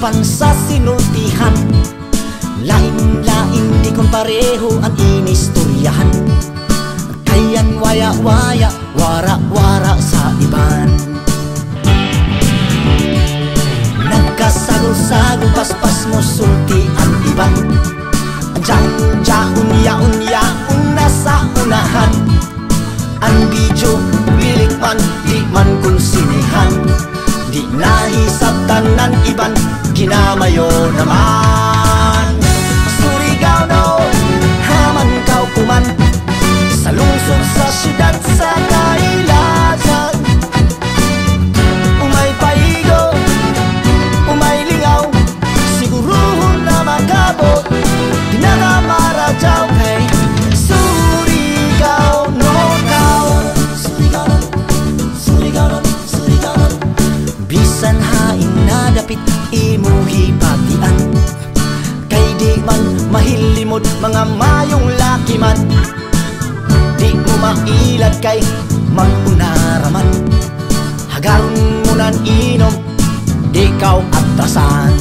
pan sa sinultihan. Lain-lain di kon pareho ang inistoryahan. Kayan waya-waya, wara-wara sa iban. Nagkasagol-sagol, paspas mo sulti ang iban. Diyan, unya-unya-un nasa unahan. Ang video, bilik man, di man konsinehan. Di nahisap tanan iban, ginamayo naman. Surigao no, haman kau kuman. Sa lungsod sa syudad sa Kailasan. Umay paigo, umay lingaw, siguruhon na makabot. Di na namarajaw kay Surigao no kau. Surigao no, Surigao no, Surigao no. Bisan haing nadapit imuhi patian. Kay di man mahilimod mga mayong laki man. Di mo mailad kay mag-unaraman. Hagaron mo nan inom, di kaw atrasan.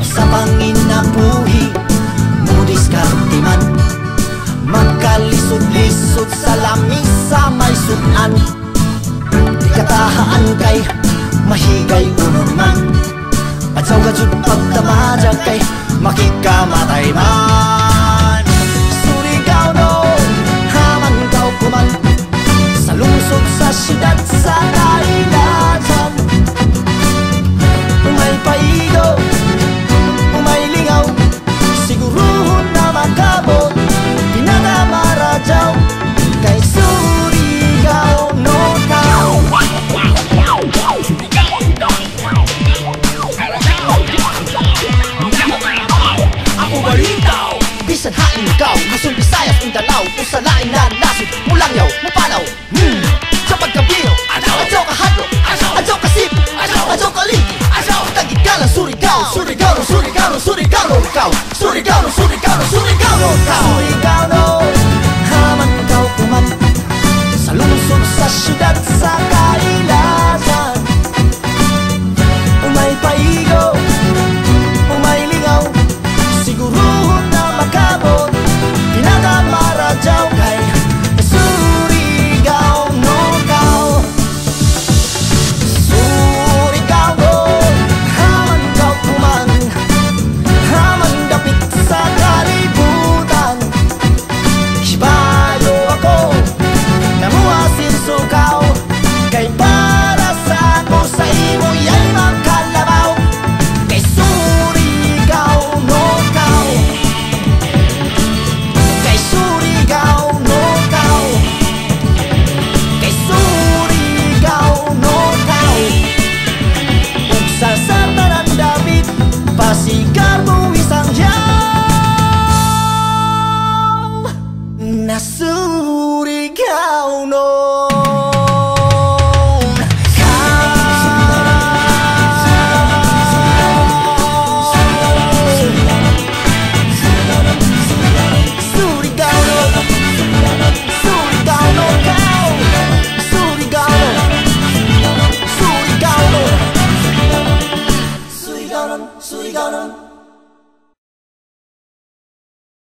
Sa panginabuhi mo diskarte man. Magkalisod-lisod sa lamisa may sudan. Di katahaan kay mahigay unon man. At sa kajud pagtamadya kay makikamatay man.